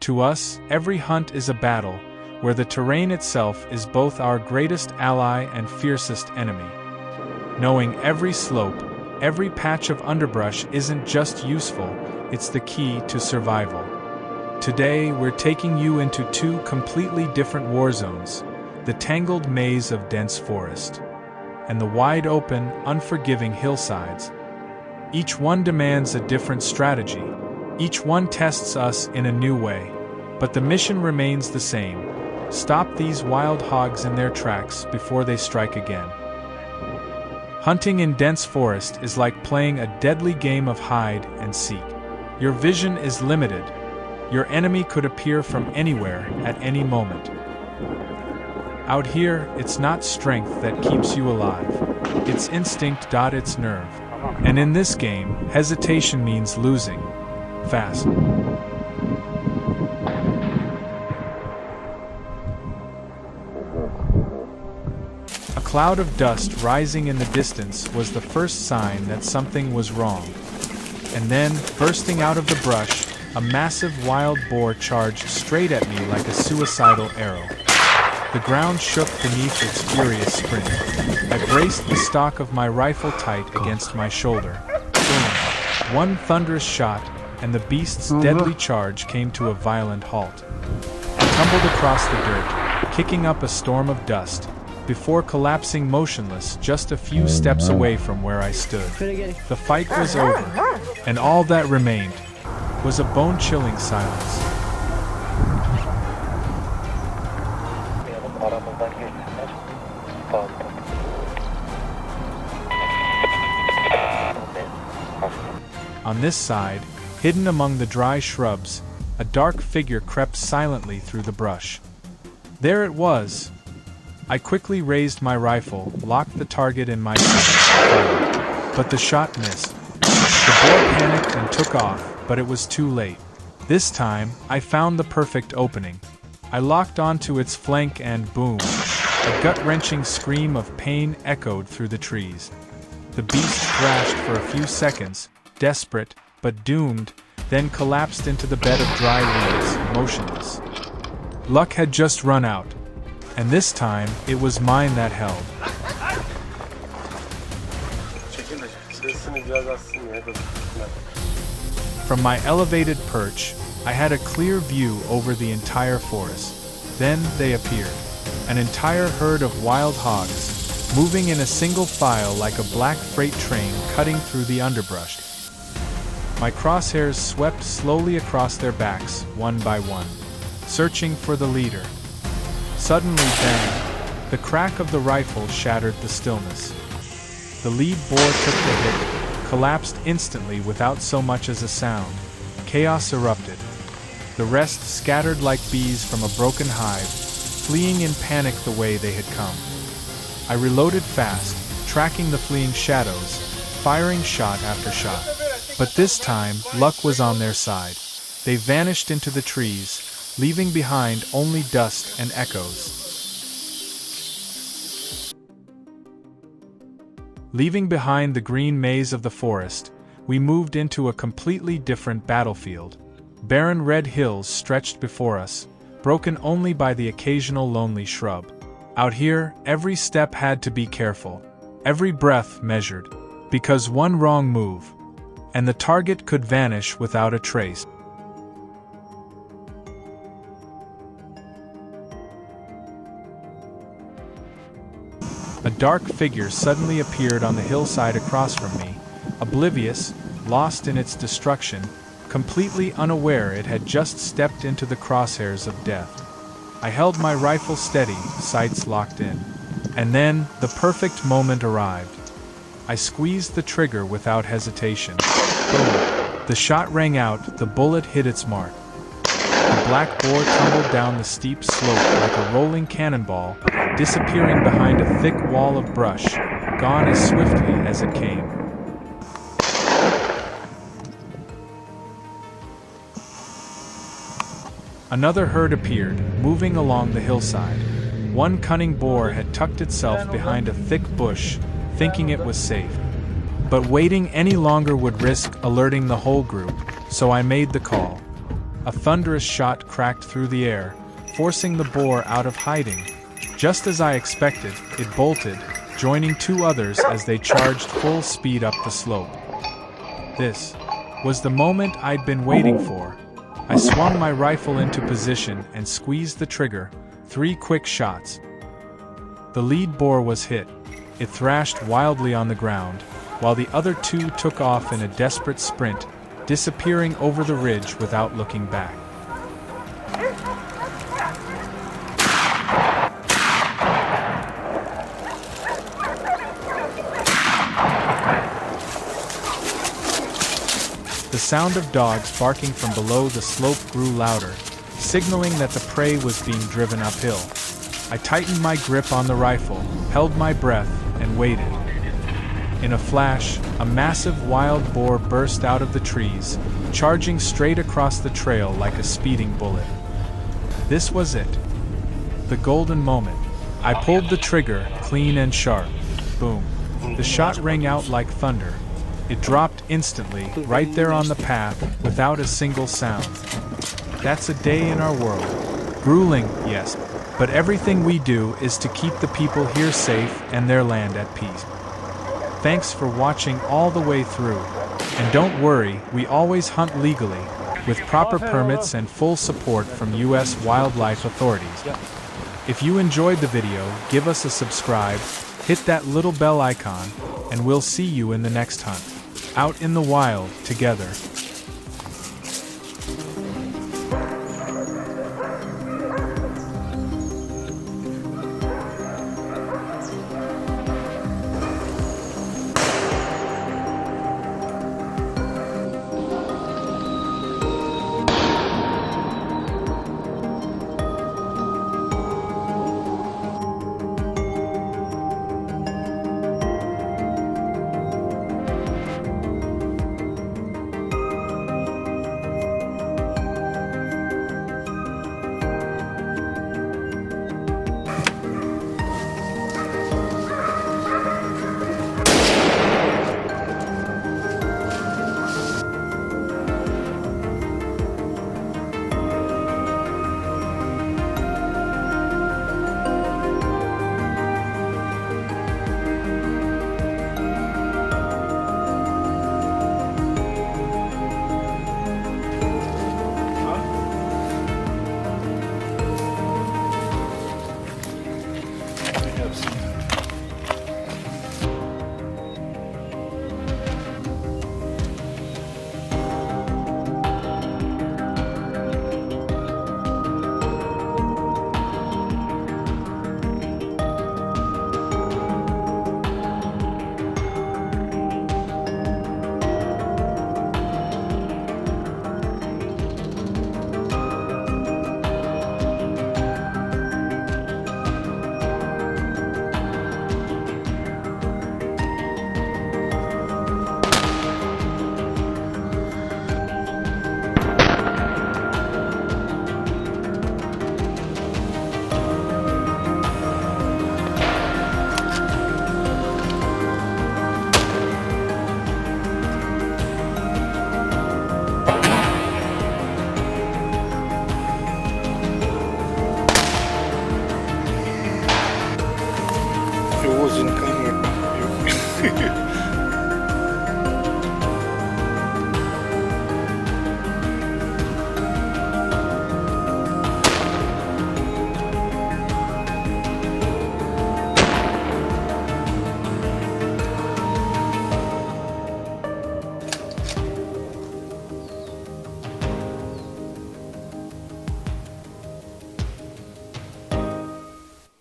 To us, every hunt is a battle, where the terrain itself is both our greatest ally and fiercest enemy. Knowing every slope, every patch of underbrush isn't just useful, it's the key to survival. Today, we're taking you into two completely different war zones, the tangled maze of dense forest, and the wide-open, unforgiving hillsides. Each one demands a different strategy. Each one tests us in a new way. But the mission remains the same. Stop these wild hogs in their tracks before they strike again. Hunting in dense forest is like playing a deadly game of hide and seek. Your vision is limited. Your enemy could appear from anywhere at any moment. Out here, it's not strength that keeps you alive. It's instinct. It's nerve. And in this game, hesitation means losing. Fast. A cloud of dust rising in the distance was the first sign that something was wrong. And then, bursting out of the brush, a massive wild boar charged straight at me like a suicidal arrow. The ground shook beneath its furious sprint. I braced the stock of my rifle tight against my shoulder. Boom! One thunderous shot, and the beast's deadly charge came to a violent halt. I tumbled across the dirt, kicking up a storm of dust, before collapsing motionless just a few steps away from where I stood. The fight was over, and all that remained was a bone-chilling silence. On this side, hidden among the dry shrubs, a dark figure crept silently through the brush. There it was. I quickly raised my rifle, locked the target in my sight, but the shot missed. The boar panicked and took off, but it was too late. This time, I found the perfect opening. I locked onto its flank and boom! A gut-wrenching scream of pain echoed through the trees. The beast thrashed for a few seconds, desperate, but doomed, then collapsed into the bed of dry leaves, motionless. Luck had just run out, and this time, it was mine that held. From my elevated perch, I had a clear view over the entire forest. Then they appeared. An entire herd of wild hogs, moving in a single file like a black freight train cutting through the underbrush. My crosshairs swept slowly across their backs, one by one, searching for the leader. Suddenly, bang! The crack of the rifle shattered the stillness. The lead boar took the hit, collapsed instantly without so much as a sound. Chaos erupted. The rest scattered like bees from a broken hive, fleeing in panic the way they had come. I reloaded fast, tracking the fleeing shadows, firing shot after shot. But this time, luck was on their side. They vanished into the trees, leaving behind only dust and echoes. Leaving behind the green maze of the forest, we moved into a completely different battlefield. Barren red hills stretched before us, broken only by the occasional lonely shrub. Out here, every step had to be careful, every breath measured, because one wrong move, and the target could vanish without a trace. A dark figure suddenly appeared on the hillside across from me, oblivious, lost in its destruction, completely unaware it had just stepped into the crosshairs of death. I held my rifle steady, sights locked in. And then, the perfect moment arrived. I squeezed the trigger without hesitation. Boom! The shot rang out, the bullet hit its mark. The black boar tumbled down the steep slope like a rolling cannonball, disappearing behind a thick wall of brush, gone as swiftly as it came. Another herd appeared, moving along the hillside. One cunning boar had tucked itself behind a thick bush, thinking it was safe. But waiting any longer would risk alerting the whole group, so I made the call. A thunderous shot cracked through the air, forcing the boar out of hiding. Just as I expected, it bolted, joining two others as they charged full speed up the slope. This was the moment I'd been waiting for. I swung my rifle into position and squeezed the trigger, 3 quick shots. The lead boar was hit. It thrashed wildly on the ground, while the other 2 took off in a desperate sprint, disappearing over the ridge without looking back. The sound of dogs barking from below the slope grew louder, signaling that the prey was being driven uphill. I tightened my grip on the rifle, held my breath, and waited. In a flash, a massive wild boar burst out of the trees, charging straight across the trail like a speeding bullet. This was it. The golden moment. I pulled the trigger, clean and sharp. Boom. The shot rang out like thunder. It dropped instantly, right there on the path, without a single sound. That's a day in our world. Grueling, yes, but everything we do is to keep the people here safe and their land at peace. Thanks for watching all the way through. And don't worry, we always hunt legally, with proper permits and full support from U.S. wildlife authorities. If you enjoyed the video, give us a subscribe, hit that little bell icon, and we'll see you in the next hunt. Out in the wild, together.